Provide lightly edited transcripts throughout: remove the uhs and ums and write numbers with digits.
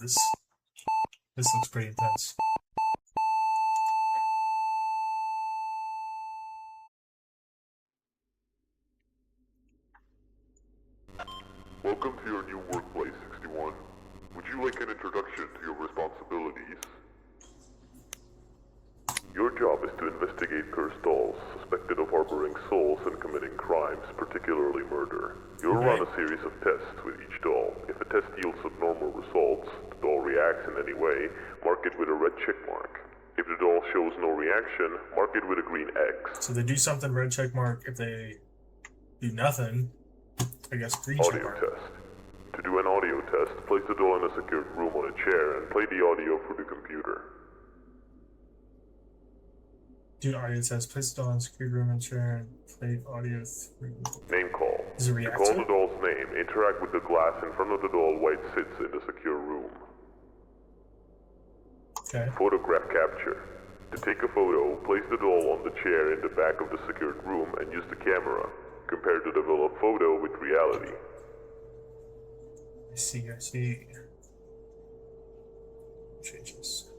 This looks pretty intense. Welcome to your new workplace, 61. Would you like an introduction to your responsibilities? Your job is to investigate cursed dolls suspected of harboring souls and committing crimes, particularly murder. You'll run a series of tests with each doll. If a test yields abnormal results, the doll reacts in any way, mark it with a red check mark. If the doll shows no reaction, mark it with a green X. So they do something, red check mark. If they do nothing, I guess green check mark. Audio test. To do an audio test, place the doll in a secured room on a chair and play the audio through the computer. Do an audio test. Place the doll in a secured room and chair and play audio through. Name call. Does it To react call to the it? doll's name, interact with the glass in front of the doll while it sits in the secure room. Okay. Photograph capture. To take a photo, place the doll on the chair in the back of the secured room and use the camera. Compare the developed photo with reality. I see. Changes.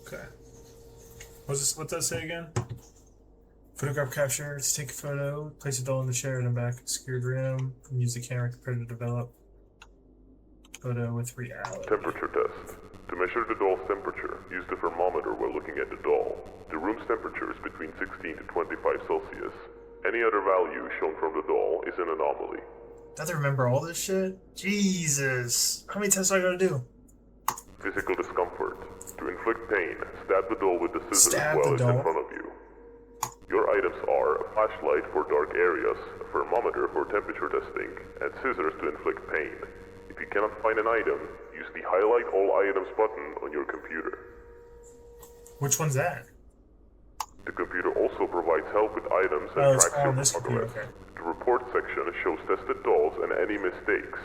Okay. What's this? What does that say again? Photograph capture. To take a photo, place a doll in the chair in the back of the secured room, and use the camera compared to develop photo with reality. Temperature test. To measure the doll's temperature, use the thermometer while looking at the doll. The room's temperature is between 16 to 25 Celsius. Any other value shown from the doll is an anomaly. Do I have to remember all this shit? Jesus. How many tests do I gotta do? Physical discomfort. To inflict pain, stab the doll with the scissors Stab while the it's doll? in front of you. Your items are a flashlight for dark areas, a thermometer for temperature testing, and scissors to inflict pain. If you cannot find an item, use the Highlight All Items button on your computer. Which one's that? The computer also provides help with items and Oh, it's tracks on your this computer, progress. okay. The report section shows tested dolls and any mistakes.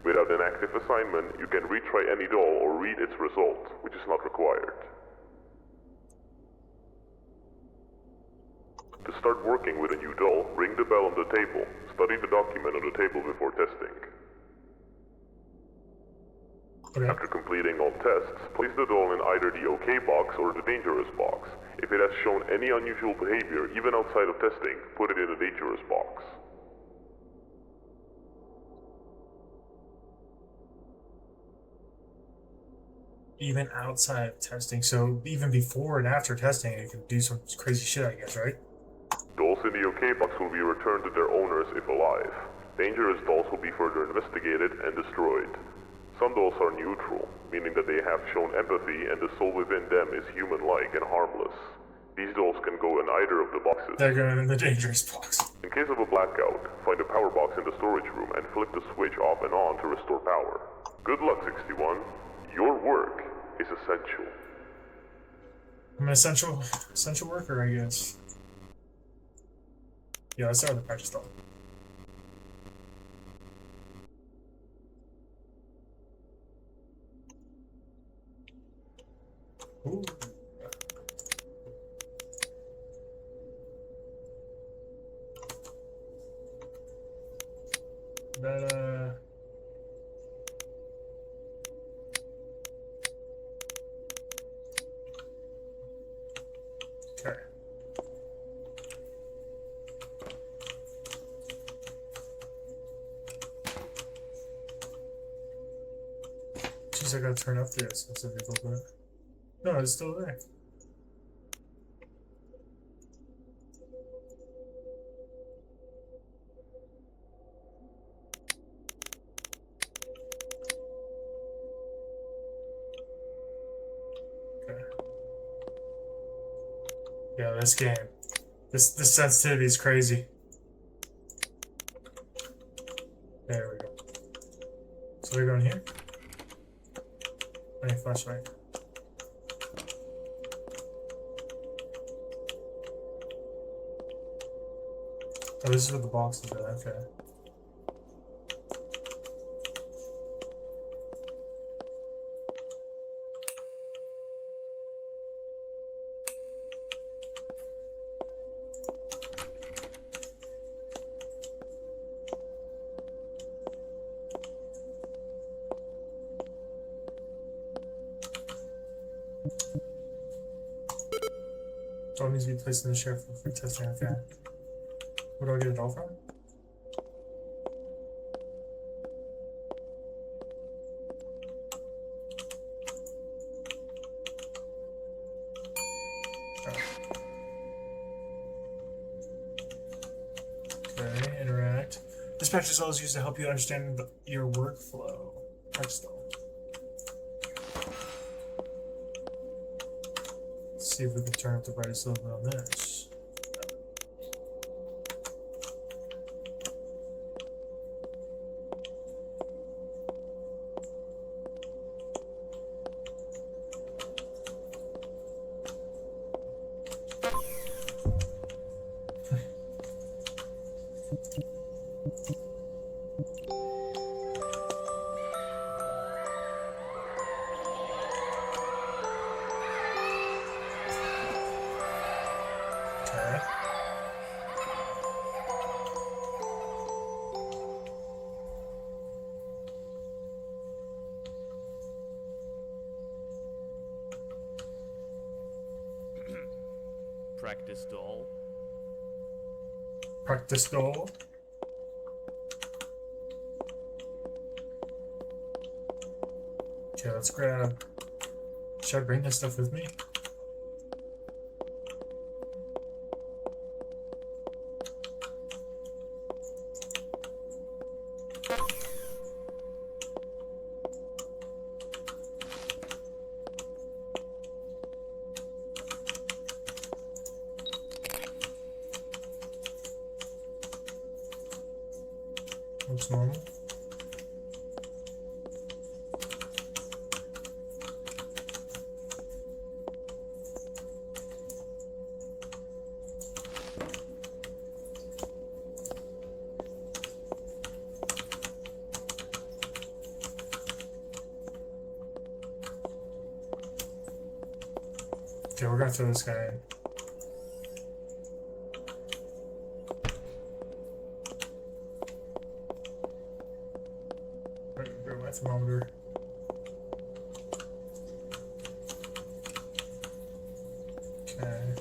Without an active assignment, you can retry any doll or read its result, which is not required. To start working with a new doll, ring the bell on the table. Study the document on the table before testing. Okay. After completing all tests, place the doll in either the OK box or the dangerous box. If it has shown any unusual behavior, even outside of testing, put it in the dangerous box. Even outside of testing, so even before and after testing, it can do some crazy shit, I guess, right? Dolls in the OK box will be returned to their owners if alive. Dangerous dolls will be further investigated and destroyed. Some dolls are neutral, meaning that they have shown empathy and the soul within them is human-like and harmless. These dolls can go in either of the boxes. They're going in the dangerous box. In case of a blackout, find a power box in the storage room and flip the switch off and on to restore power. Good luck, 61. Your work is essential. I'm an essential worker, I guess. Yeah, let's start with the practice doll. Ooh. That, okay. Jeez, I gotta turn up the sensitivity a little bit. No, it's still there. Okay. Yeah, this game. This sensitivity is crazy. There we go. So we're going here. Any flashlight. Oh, this is what the box is at, okay. Doll needs to be placed in the chair for food testing. Okay. Where do I get a doll from? Okay, interact. Dispatch is always used to help you understand your workflow. Text doll. Let's see if we can turn up the brightest a little bit on this. Okay. Practice doll. Practice doll. Okay, let's grab. Should I bring this stuff with me? Looks normal. Okay, we're gonna throw this guy in. Grab my thermometer. Okay.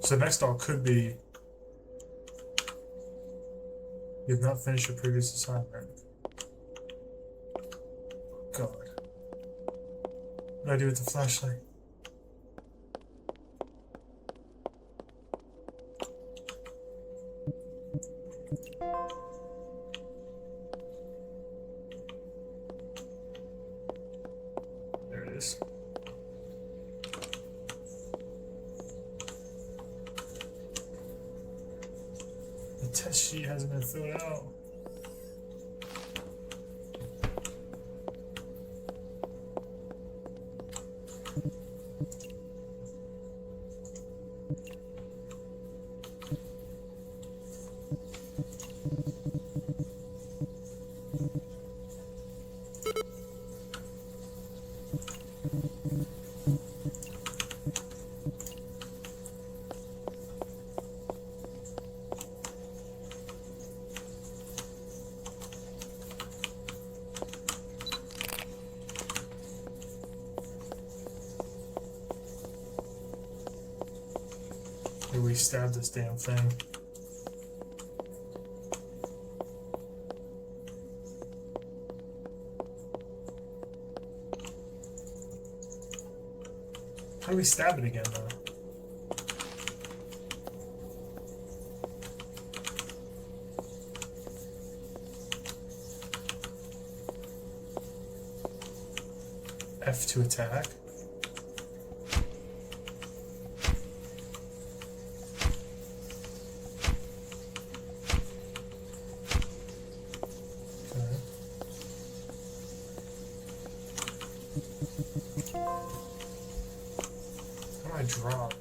So the next doll could be you have not finished your previous assignment. God. What do I do with the flashlight? There it is. The test sheet hasn't been filled out. We stabbed this damn thing. How do we stab it again, though? F to attack. I drop.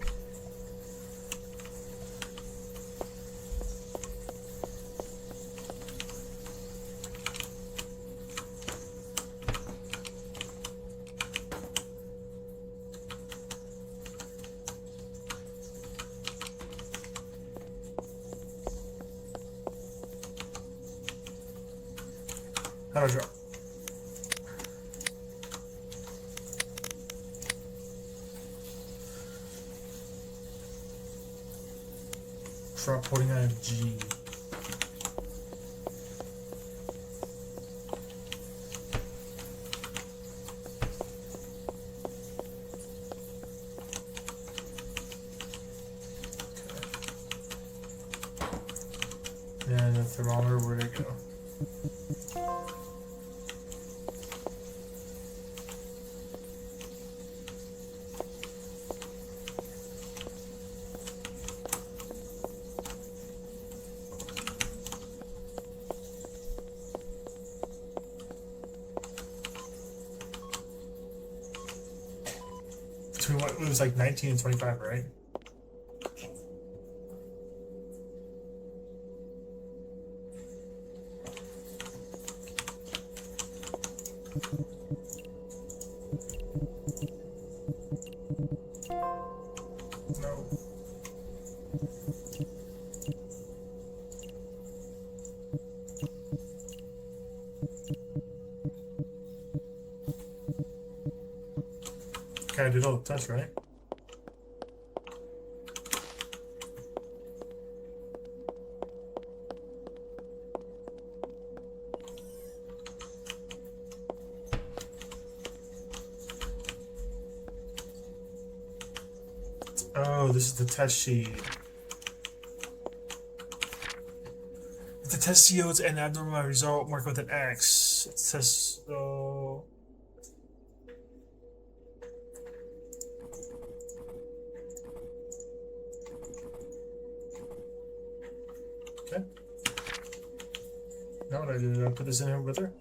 How do I drop? Drop holding on G. And the thermometer, where'd it go? Between what, it was like 19 and 25, right? No. Okay, I did all the tests, right? Oh, this is the test sheet. If the test yields an abnormal result, mark with an X. It says so. Okay. Now what I did, I put this in here with her.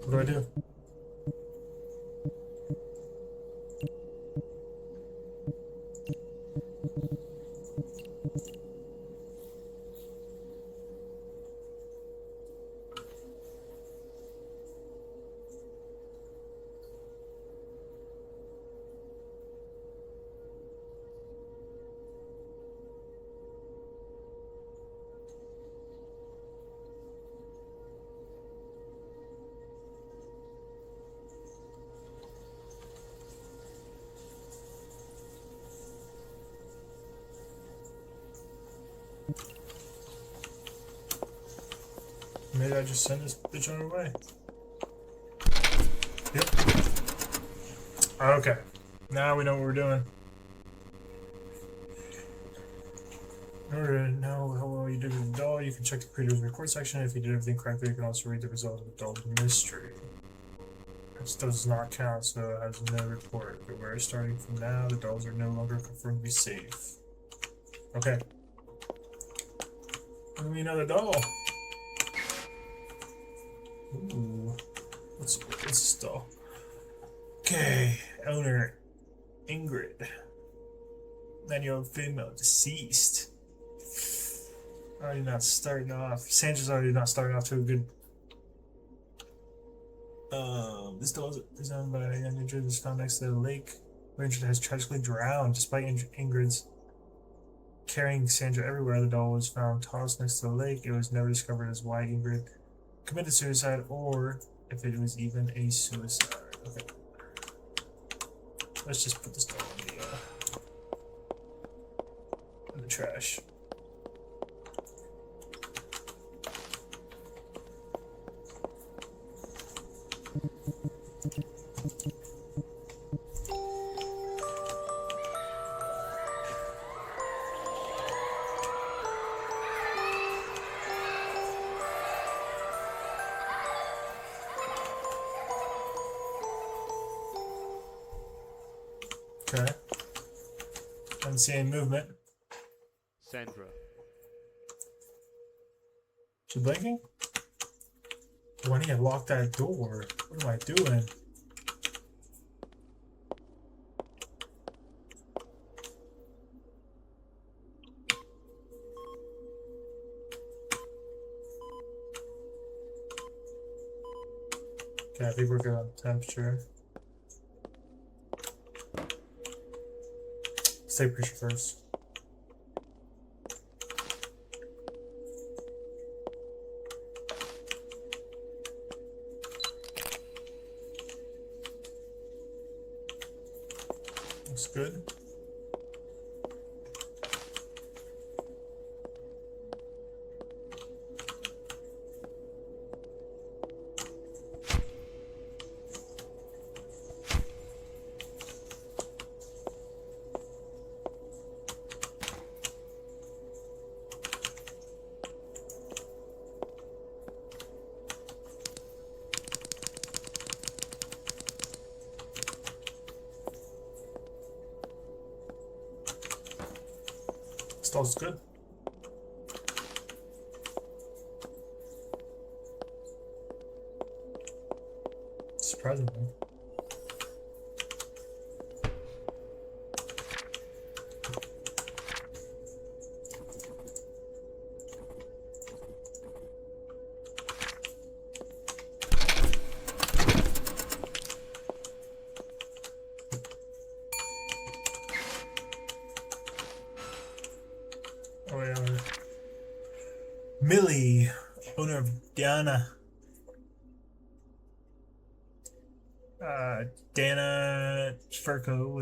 What do I do? Maybe I just send this bitch on her way. Yep. Okay. Now we know what we're doing. In order to know how well you did with the doll, you can check the creator's report section. If you did everything correctly, you can also read the result of the doll's mystery. This does not count, so it has no report. But we're starting from now, the dolls are no longer confirmed to be safe. Okay. Give me another doll. Ooh. What's this doll? Okay. Owner Ingrid. Manual female deceased. Already not starting off. Sandra's already not starting off to a good. This doll is owned by a young Ingrid, was found next to the lake, where Ingrid has tragically drowned. Despite Ingrid's carrying Sandra everywhere, the doll was found tossed next to the lake. It was never discovered as why Ingrid committed suicide or if it was even a suicide. Okay. Let's just put this doll in the trash. Okay. Don't see any movement. Sandra. She blinking? Oh, I need to lock that door. What am I doing? Okay, I think we're good on temperature. Let's take pressure first. Looks good. Stalls good. Surprisingly. Oh, yeah. Millie, owner of Diana. Dana Furco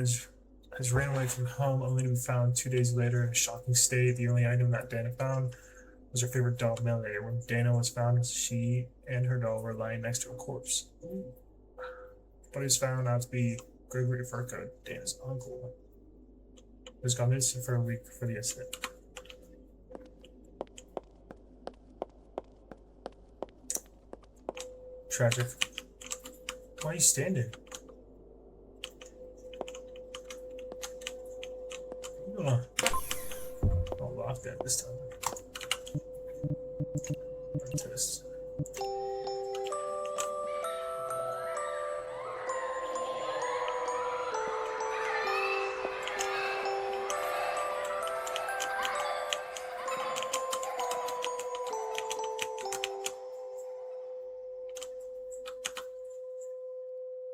has ran away from home only to be found 2 days later in a shocking state. The only item that Dana found was her favorite doll, Millie. When Dana was found, she and her doll were lying next to a corpse. But he was found out to be Gregory Furco, Dana's uncle, who's gone missing for a week before the incident. Tragic. Why are you standing? I'll lock that this time. Test.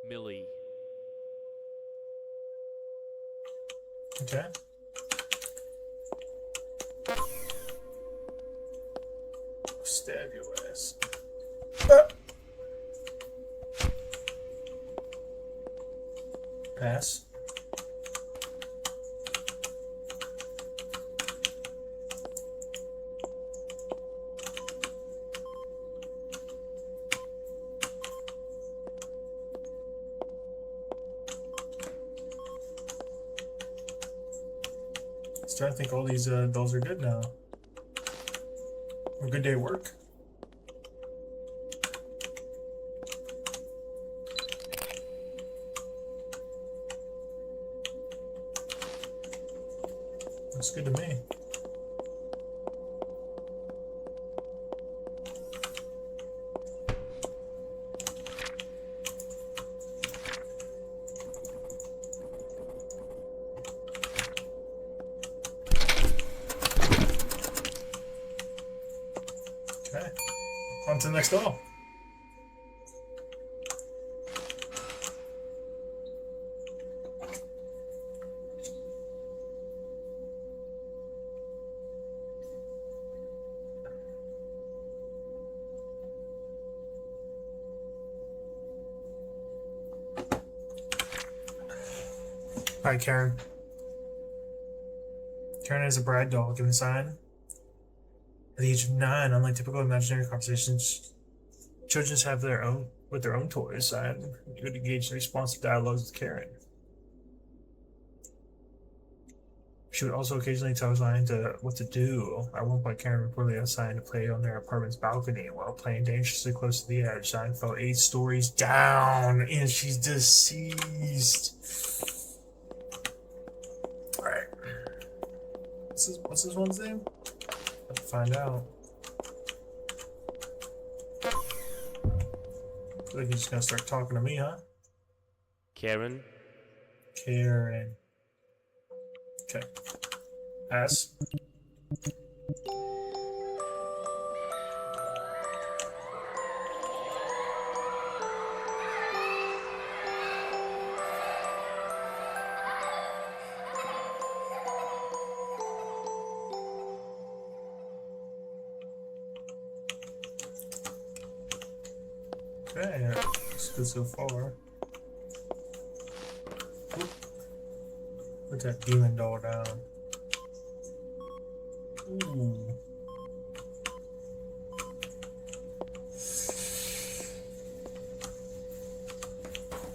Millie. Okay. Stab your ass. Pass. Starting to think all these dolls are good now. A good day at work. Looks good to me. Okay, on to the next doll. All right, Karen. Karen is a bride doll. Given a sign. At the age of 9, unlike typical imaginary conversations, children have their own toys and you could engage in responsive dialogues with Karen. She would also occasionally tell Ryan what to do. At one point, Karen reportedly assigned to play on their apartment's balcony. While playing dangerously close to the edge, Ryan fell 8 stories down and she's deceased. Alright. What's this one's name? Have to find out. I feel like he's just gonna start talking to me, huh? Karen. Karen. Okay. Pass. Okay, looks good so far. Oop. Put that demon doll down. Ooh.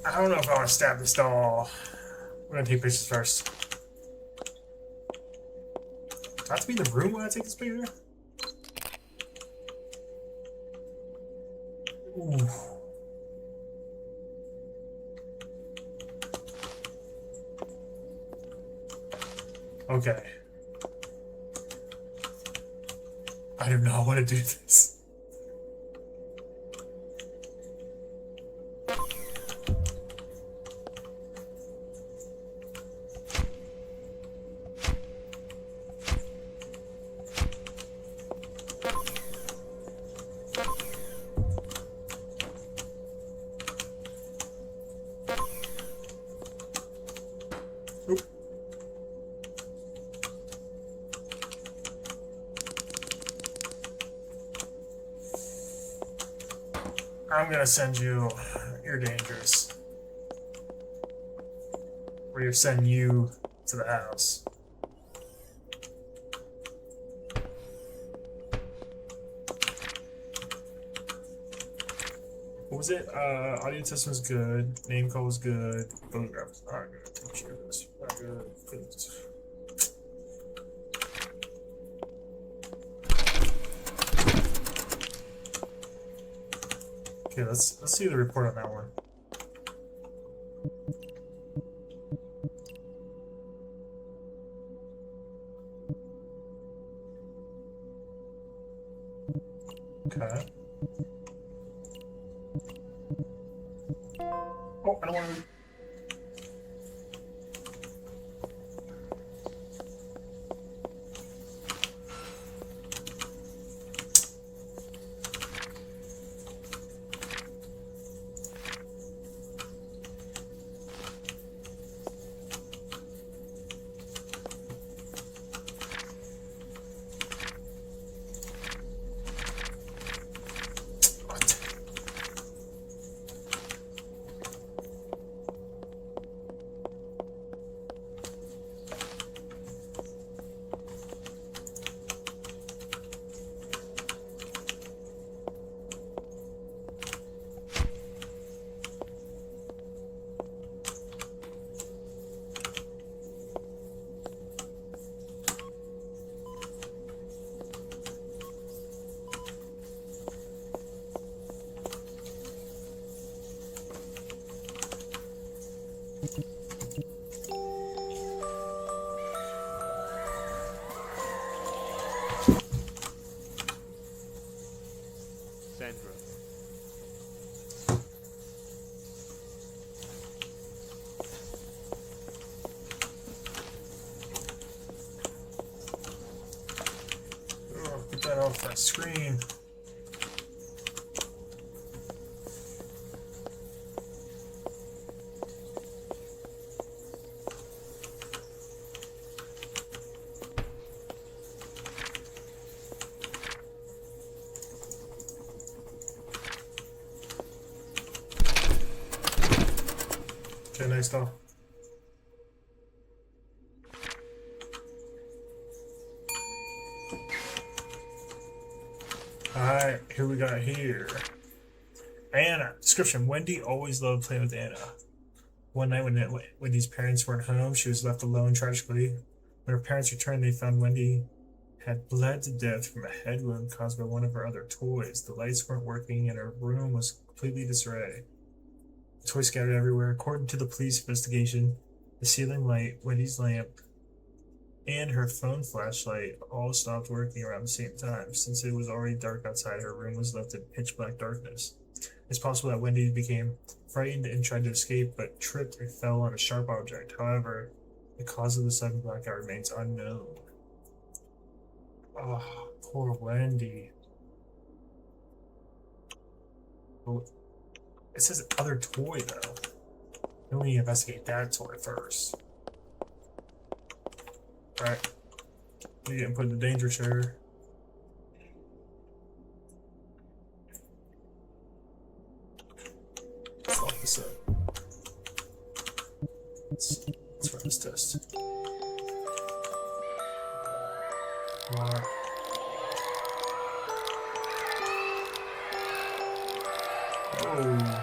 I don't know if I want to stab this doll. We're gonna take pictures first. Do I have to be in the room when I take this picture? Ooh. Okay. I do not want to do this. Oop. I'm gonna send you. You're dangerous. We're gonna send you to the house. What was it? Audio test was good. Name call was good. Photograph was not good. Picture was not good. Okay, let's see the report on that one. Okay. Oh, I don't want to. What? Sandra. Oh, get that off that screen. Okay, nice doll. Alright, here we got here. Anna. Description. Wendy always loved playing with Anna. One night when Wendy's parents weren't home, she was left alone tragically. When her parents returned, they found Wendy had bled to death from a head wound caused by one of her other toys. The lights weren't working and her room was completely disarray. Toys scattered everywhere. According to the police investigation, the ceiling light, Wendy's lamp, and her phone flashlight all stopped working around the same time. Since it was already dark outside, her room was left in pitch black darkness. It's possible that Wendy became frightened and tried to escape, but tripped and fell on a sharp object. However, the cause of the sudden blackout remains unknown. Oh, poor Wendy. Well, it says other toy, though. Then we investigate that toy first. Alright. We're getting put in the danger chair. Let's run this test. Mark. Oh.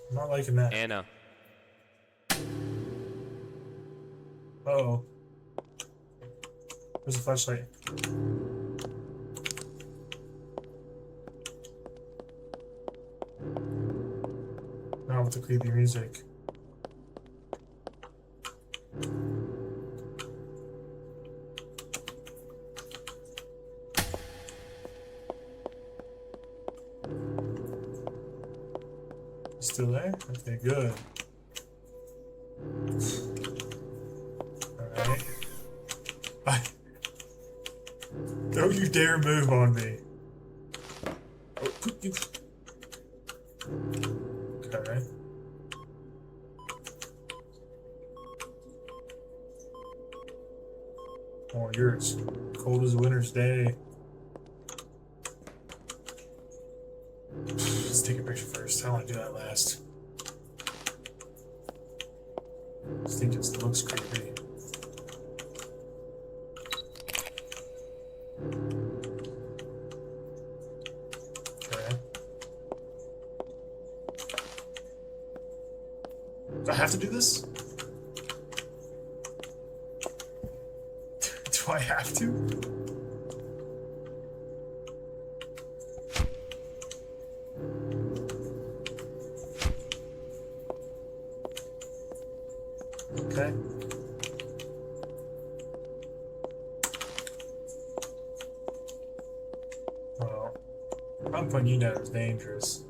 I'm not liking that. Anna. Uh-oh. Where's the flashlight? Now with the creepy music. Still there? Okay, good. Alright. Bye. Don't you dare move on me. Oh, you. Okay. Oh, yours. Cold as a winter's day. Let's take a picture first. I want to do that last. This thing just looks creepy. Okay. Do I have to do this? Do I have to? Okay. Well, I'm putting you down as dangerous.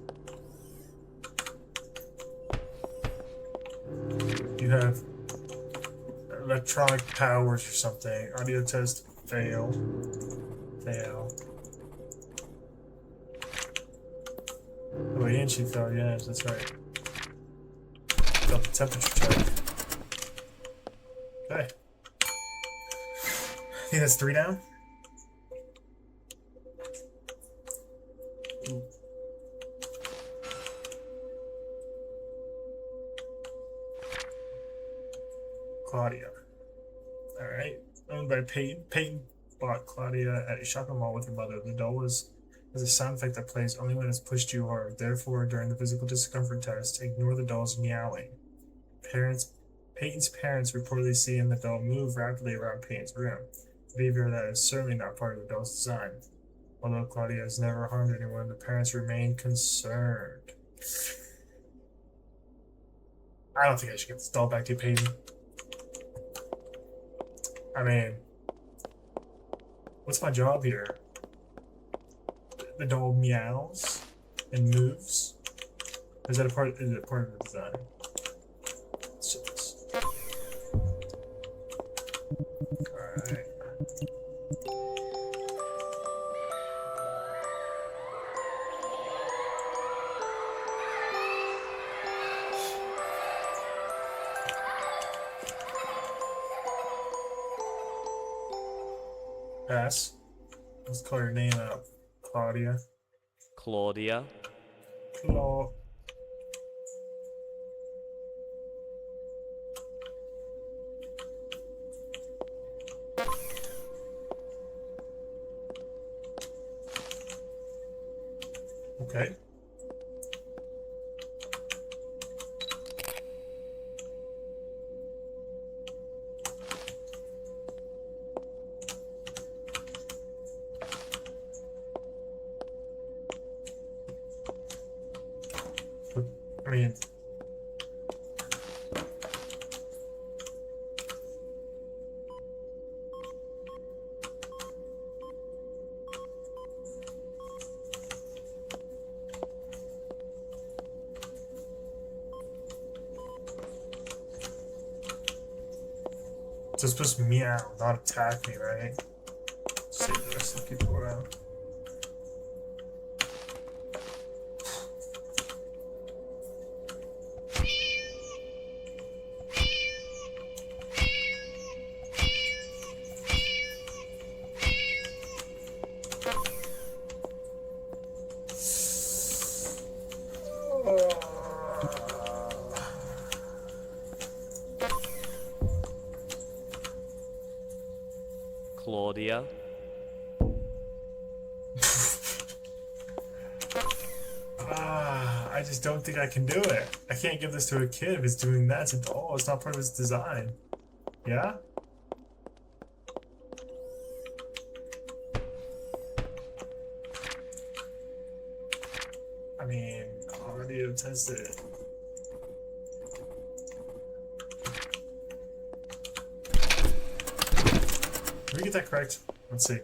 You have electronic powers or something. Audio test fail. Fail. Oh, and she fell, yes, that's right. Felt the temperature check. Okay. I think that's 3 down. Ooh. Claudia. Alright. Owned by Peyton. Peyton bought Claudia at a shopping mall with her mother. The doll has a sound effect that plays only when it's pushed too hard. Therefore, during the physical discomfort test, ignore the doll's meowing. Peyton's parents reportedly seeing the doll move rapidly around Peyton's room, behavior that is certainly not part of the doll's design. Although Claudia has never harmed anyone, the parents remain concerned. I don't think I should get this doll back to you, Peyton. I mean, what's my job here? The doll meows and moves? Is it part of the design? Alright. Pass. Let's call your name out. Claudia. Claudia. Claw. Okay. I mean, it's supposed to meow, not attack me, right? Save the rest of the people around. I just don't think I can do it. I can't give this to a kid if it's doing that. It's a doll. It's not part of its design. Yeah? I mean, I already have tested it. Did we get that correct? Let's see.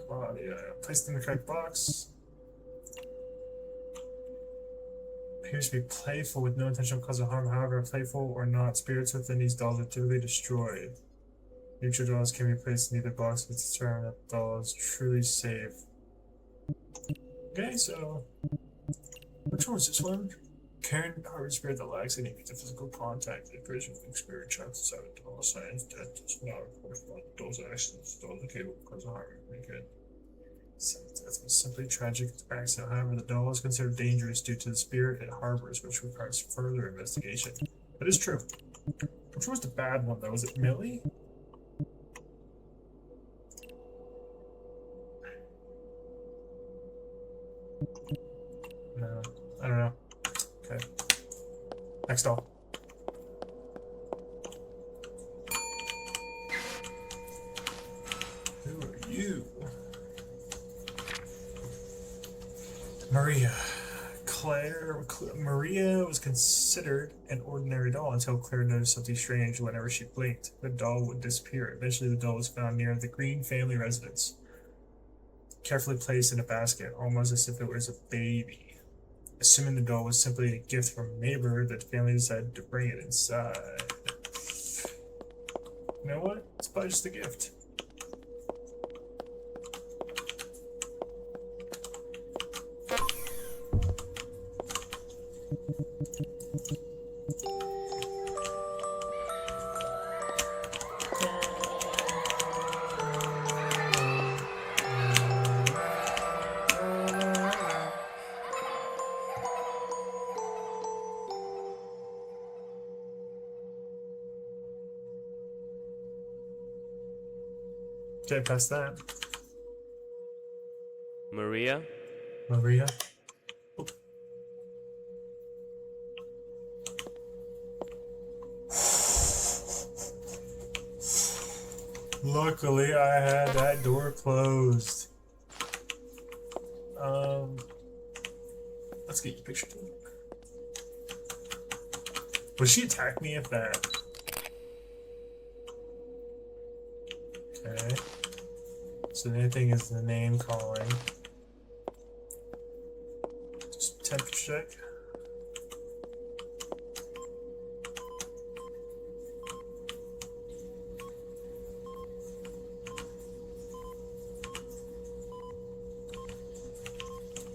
Claudia, placed in the correct box. Appears to be playful with no intentional cause of harm. However, playful or not, spirits within these dolls are typically destroyed. Future dolls can be placed in either box if it's determined that the doll is truly safe. Okay, so which one was this one? Karen harbors spirit that lacks any means of physical contact. The person with spirit chances out of doll signs. Death does not correspond to those actions. Dolls are capable of causing harm. Very good. Death was simply tragic accident. However, the doll is considered dangerous due to the spirit it harbors, which requires further investigation. That is true. Which was the bad one though? Was it Millie? No, I don't know. Okay. Next doll. Who are you? Maria. Maria was considered an ordinary doll until Claire noticed something strange whenever she blinked. The doll would disappear. Eventually, the doll was found near the Green family residence, carefully placed in a basket, almost as if it was a baby. Assuming the doll was simply a gift from a neighbor, the family decided to bring it inside. You know what? It's probably just a gift. Okay, past that. Maria, Maria. Oop. Luckily, I had that door closed. Let's get your picture. Would she attack me if that? Okay. So the only thing is the name calling. Just temperature check.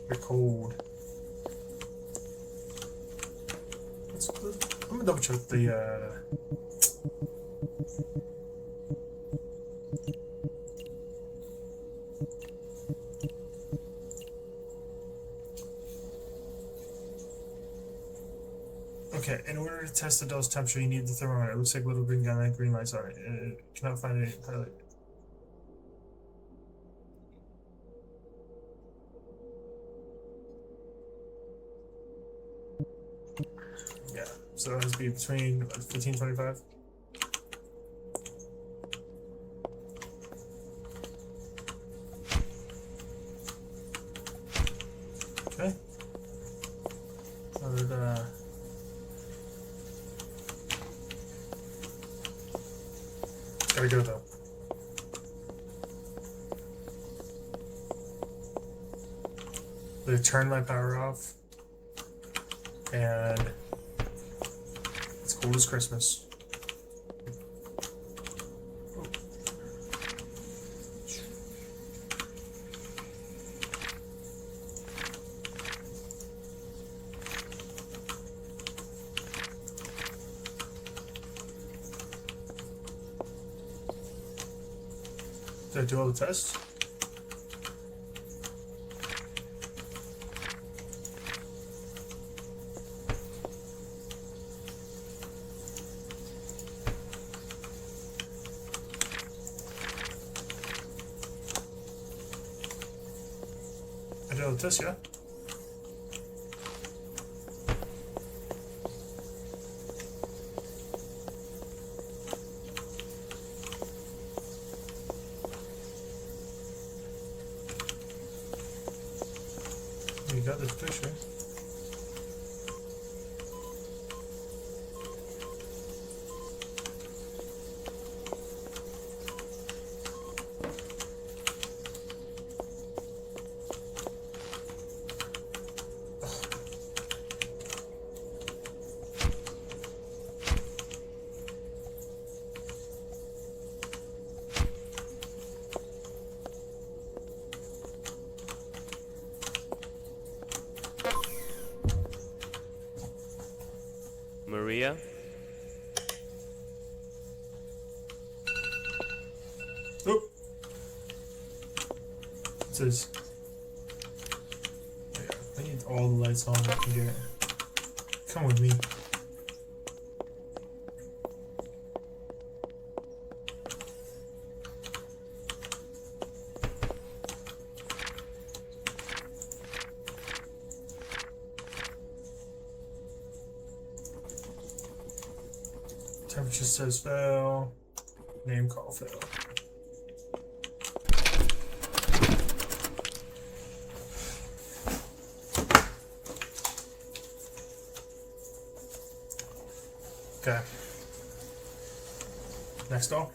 You're cold. I'm gonna double check the Okay, in order to test the doll's temperature, you need the thermometer. It looks like little green gun and green lights on it. It cannot find any pilot. Yeah, so it has to be between 15 and 25. Okay. Gotta go though. They turned my power off, and it's cold as Christmas. Did I do all the tests? do the test, yeah? You got this picture. Maria? Oh! It says. Yeah, I need all the lights on I can get. Come with me. Temperature says fail. Name call fail. Okay. Next doll.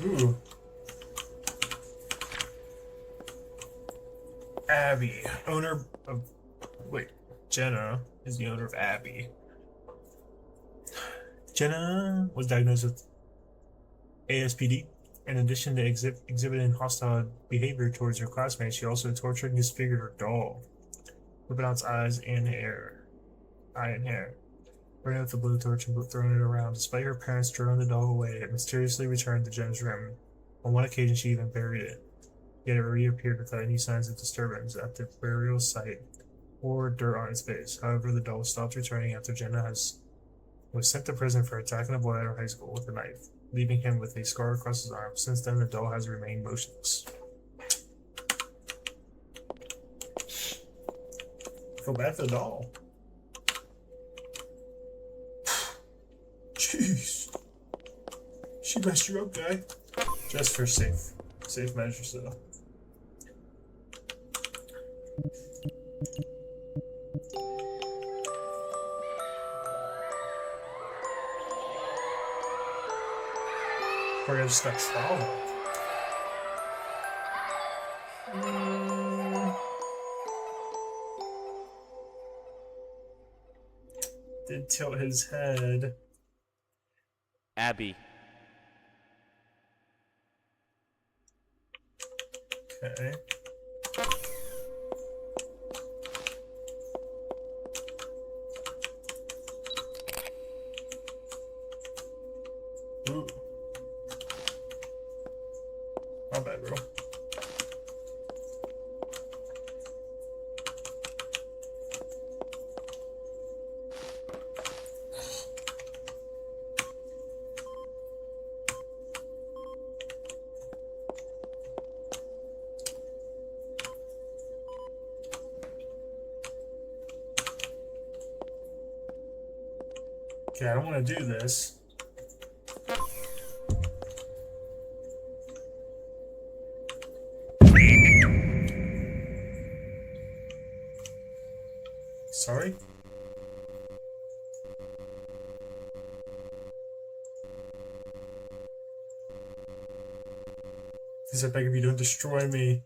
Ooh. Abby, owner of. Wait, Jenna is the owner of Abby. Jenna was diagnosed with ASPD. In addition to exhibiting hostile behavior towards her classmates, she also tortured and disfigured her doll, ripping out its eyes and hair. Eye and hair. Burning out the blowtorch and throwing it around. Despite her parents throwing the doll away, it mysteriously returned to Jen's room. On one occasion, she even buried it. Yet it reappeared without any signs of disturbance at the burial site or dirt on its face. However, the doll stopped returning after Jenna was sent to prison for attacking a boy at her high school with a knife, leaving him with a scar across his arm. Since then, the doll has remained motionless. I feel bad for the doll. Jeez. She messed you up, guy. Just for safe measures, though. Or I just got trauma. Did tilt his head. Abby. Okay. Ooh. Not bad, bro. Okay, I don't want to do this. Sorry? Please, I beg of you, don't destroy me.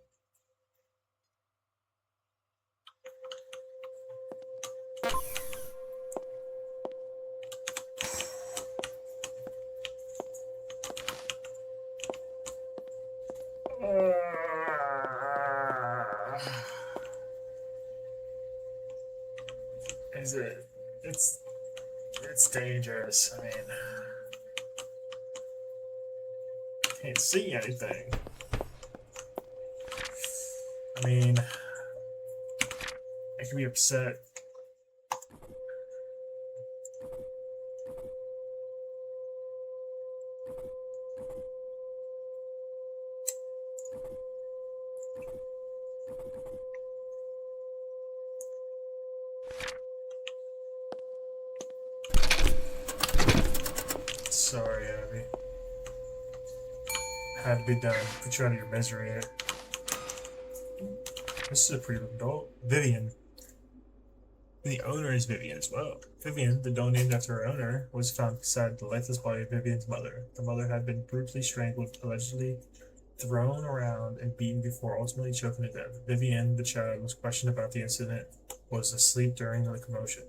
Is it? It's dangerous. I mean, can't see anything. I mean, I can be upset. Sorry, Abby. Had to be done. Put you out of your misery. This is a pretty little doll. Vivian. The owner is Vivian as well. Vivian, the doll named after her owner, was found beside the lifeless body of Vivian's mother. The mother had been brutally strangled, allegedly thrown around, and beaten before ultimately choking to death. Vivian, the child, was questioned about the incident, was asleep during the commotion.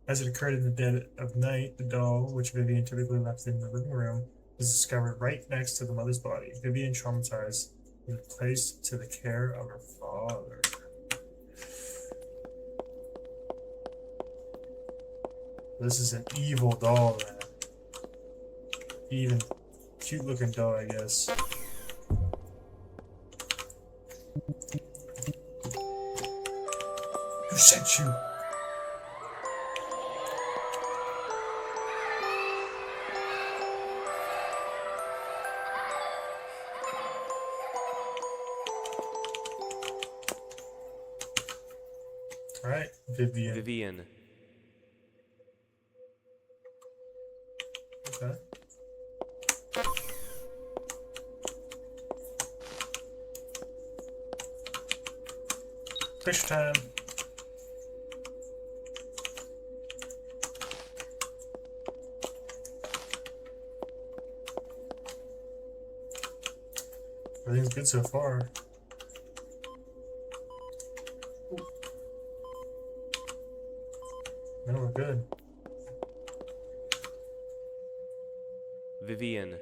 As it occurred in the dead of night, the doll, which Vivian typically left in the living room, was discovered right next to the mother's body. Vivian, traumatized, was placed to the care of her father. This is an evil doll, man. Even cute looking doll, I guess. Who sent you? Alright, Vivian. Vivian. Okay. Picture time. Everything's good so far. No, we're good. Vivian.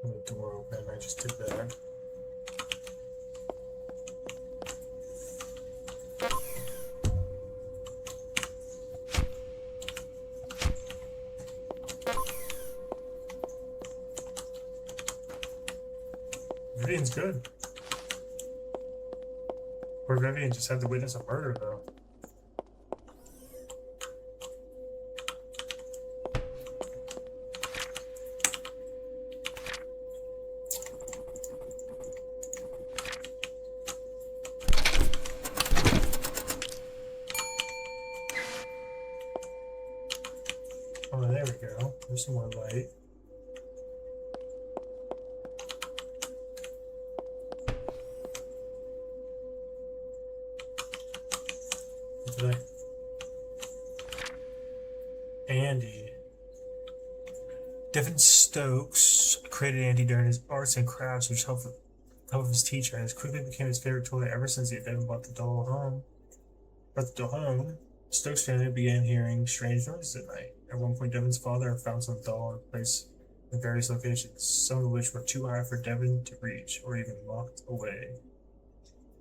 The door open. I just did that. Vivian's good. Poor Vivian just had to witness a murder, though. Oh, there we go. There's some more light. Today. Andy. Devin Stokes created Andy during his arts and crafts, which helped his teacher, and has quickly became his favorite toy ever since Devin brought the doll home. Stokes' family began hearing strange noises at night. At one point, Devin's father found some doll in place in various locations, some of which were too high for Devin to reach, or even locked away.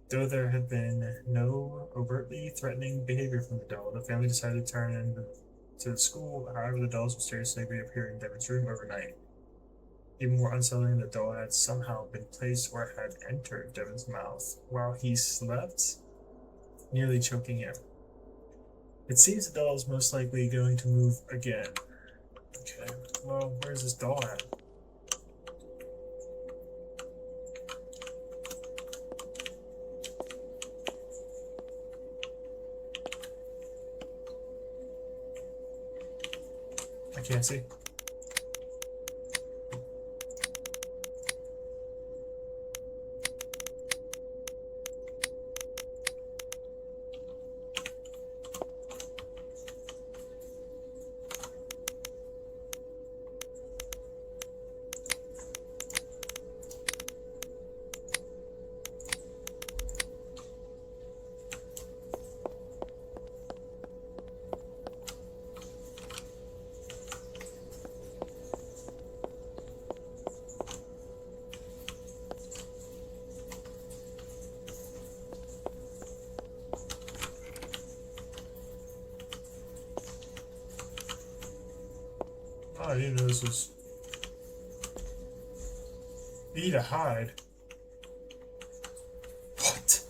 Though there had been no overtly threatening behavior from the doll, the family decided to turn in to the school. However, the dolls mysteriously reappeared in Devin's room overnight. Even more unsettling, the doll had somehow been placed or had entered Devin's mouth while he slept, nearly choking him. It seems the doll is most likely going to move again. Okay, well, where's this doll at? I can't see. Oh, I didn't know this was E to hide. What?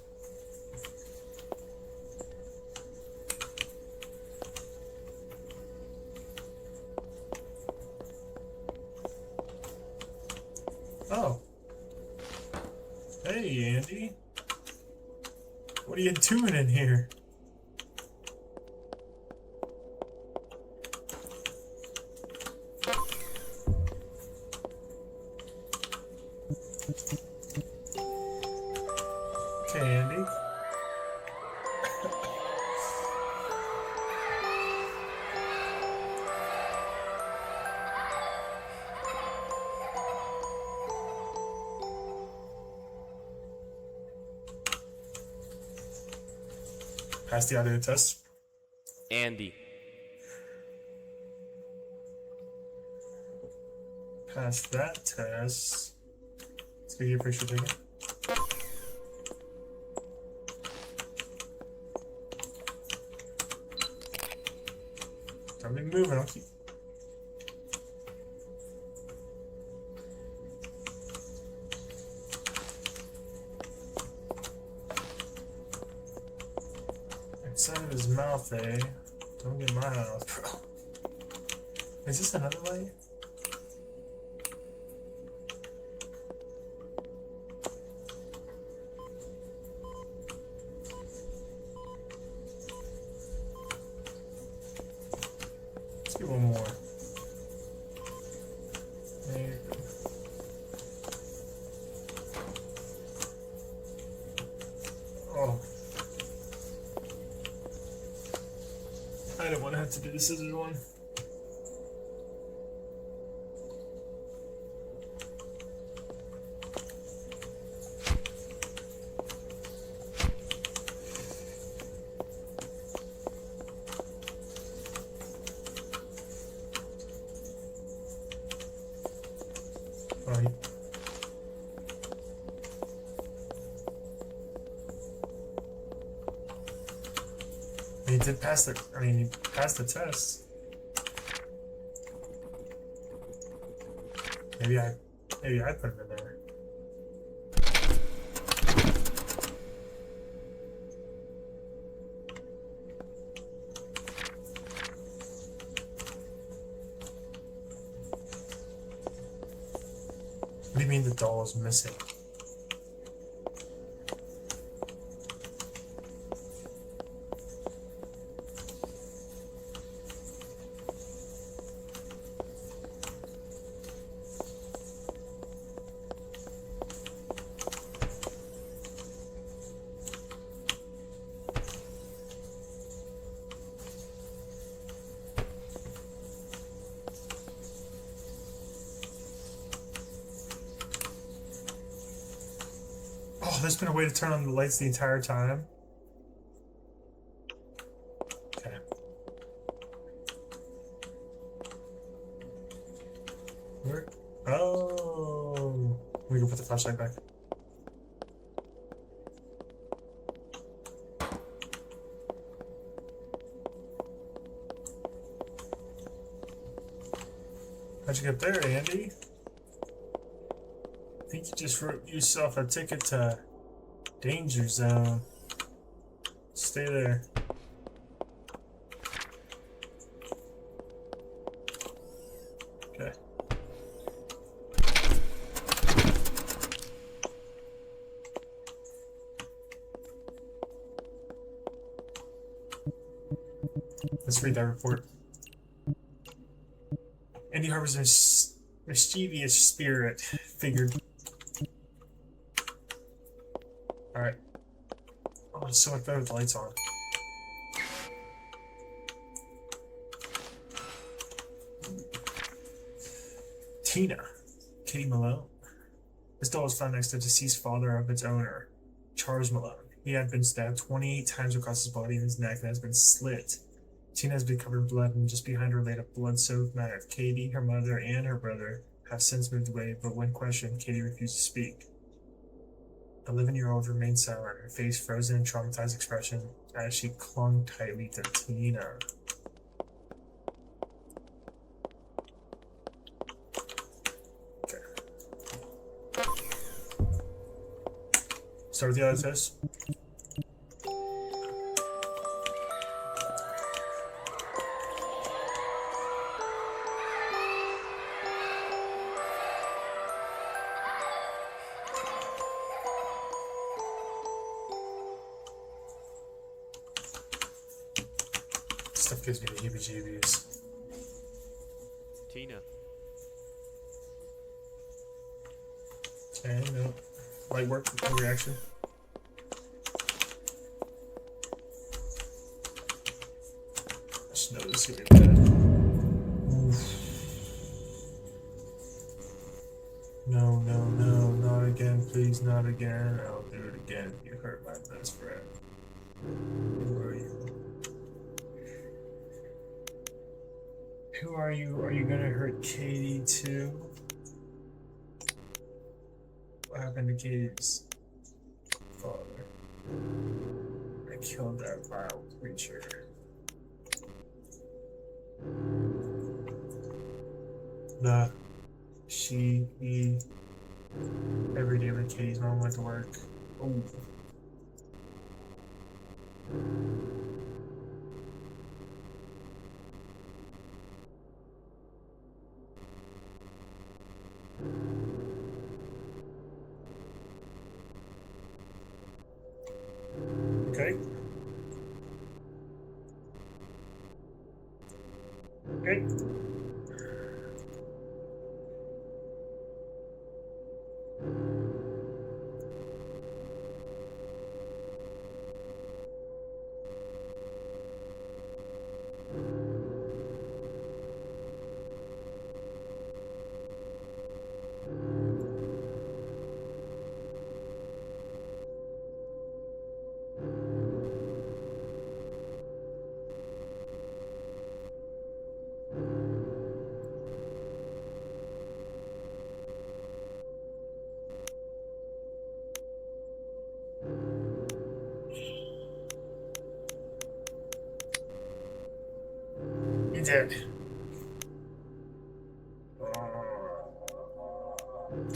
Oh. Hey, Andy. What are you doing in here? Pass the audio test. Andy. Pass that test. Let's get your picture taken. Don't be moving, I'll keep. Inside of his mouth, eh? Don't get my mouth, bro. Is this another light? Let's get one more. There you go. Oh. I don't want to have to do the scissors one. Oh, he did pass the. I mean, he passed the test. Maybe I put him in there. What do you mean the doll is missing? Oh, there's been a way to turn on the lights the entire time. Okay. Where? Oh. Let me go put the flashlight back. How'd you get there, Andy? I think you just wrote yourself a ticket to Danger Zone. Stay there. Okay. Let's read that report. Andy harbors a mischievous spirit. Figured. Alright. Oh, it's so much better with the lights on. Tina. Katie Malone. This doll was found next to the deceased father of its owner, Charles Malone. He had been stabbed 28 times across his body and his neck and has been slit. Tina has been covered in blood, and just behind her laid a blood-soaked mat of Katie, her mother, and her brother have since moved away, but when questioned, Katie refused to speak. The 11-year-old remained silent, her face frozen in traumatized expression as she clung tightly to Tina. Okay. Start with the other test. Stuff gives me the heebie-jeebies. Tina. Okay, no. Light work, no reaction. I just know this is gonna be bad. Oof. No, no, no, not again, please, not again. I'll do it again. You hurt my best friend. Where are you? Who are you? Are you gonna hurt Katie too? What happened to Katie's father? I killed that vile creature. The he every day when Katie's mom went to work. Oh. Okay. Okay. You did.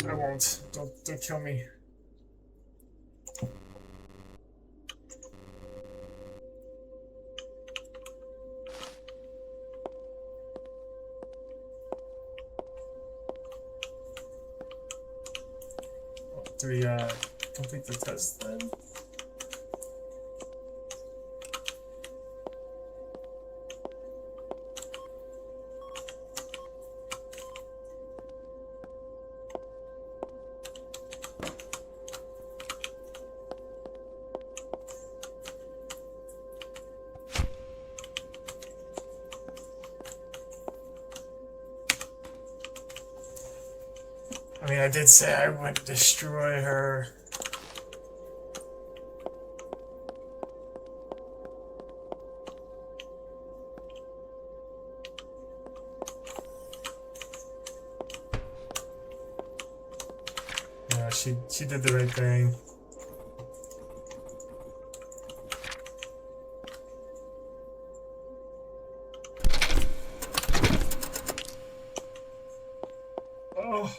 I won't. Don't kill me. Do we complete the test then? I mean, I did say I would destroy her. Yeah, she did the right thing. Oh.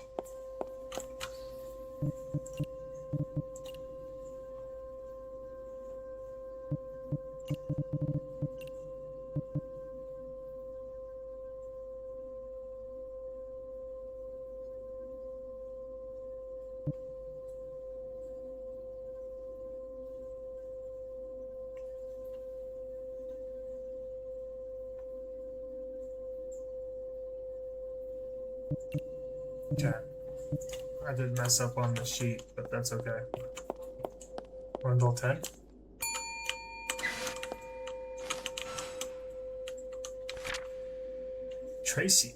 Okay. I did mess up on the sheet, but that's okay. Rundle 10. Tracy.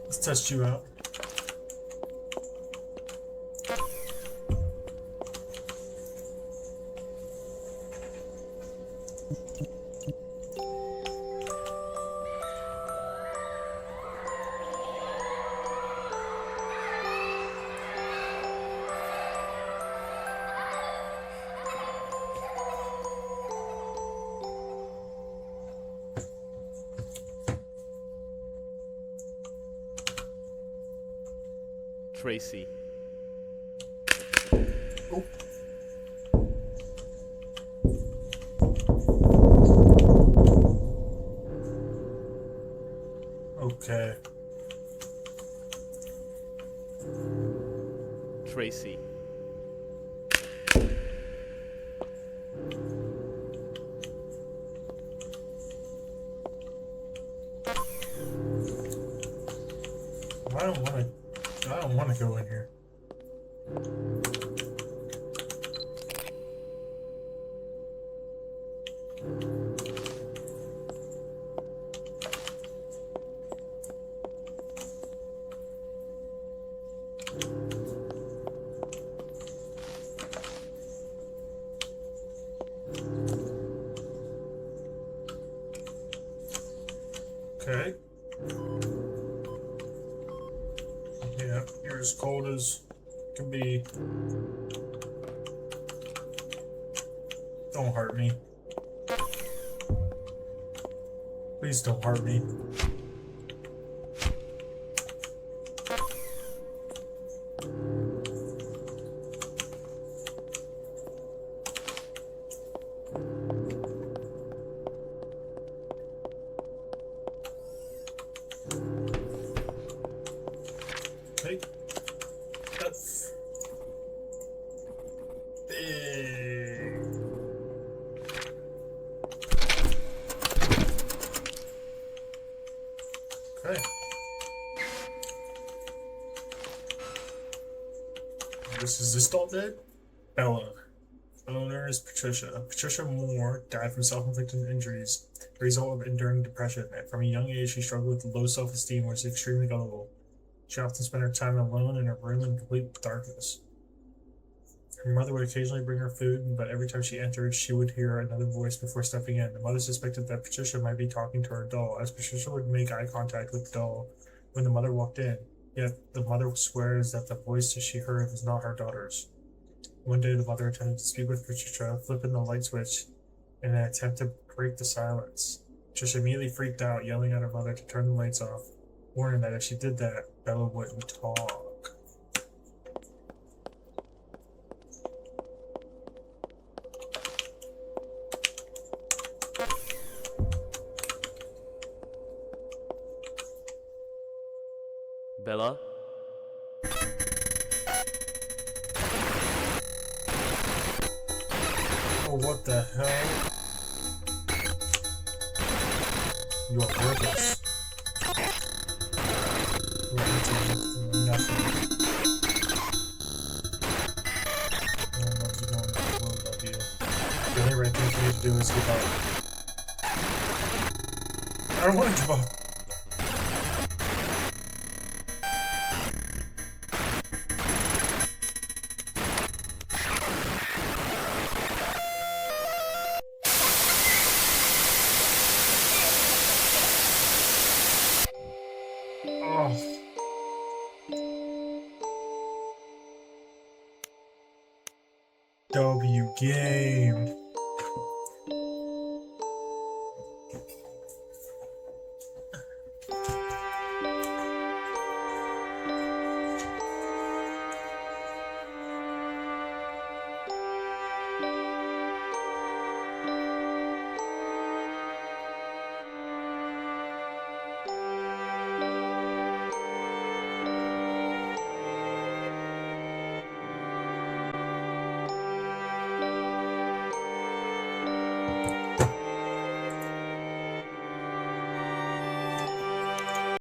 Let's test you out. Tracy. Oh. Okay. Tracy. I don't want to go in here. Okay. Yeah, you're as cold as can be. Don't hurt me. Please don't hurt me. Okay. That's big. Okay. This doll dead? Bella. Owner is Patricia. Patricia Moore died from self-inflicted injuries, the result of enduring depression. From a young age, she struggled with low self-esteem and was extremely gullible. She often spent her time alone in her room in complete darkness. Her mother would occasionally bring her food, but every time she entered, she would hear another voice before stepping in. The mother suspected that Patricia might be talking to her doll, as Patricia would make eye contact with the doll when the mother walked in. Yet the mother swears that the voice that she heard was not her daughter's. One day, the mother attempted to speak with Patricia, flipping the light switch in an attempt to break the silence. Patricia immediately freaked out, yelling at her mother to turn the lights off, warning that if she did that, Bella wouldn't talk. Bella? Oh, what the hell? You are worthless. You are into nothing. I don't know if you don't know the world of you. The only right thing for you to do is give up. I don't want to give up. Oh. W game.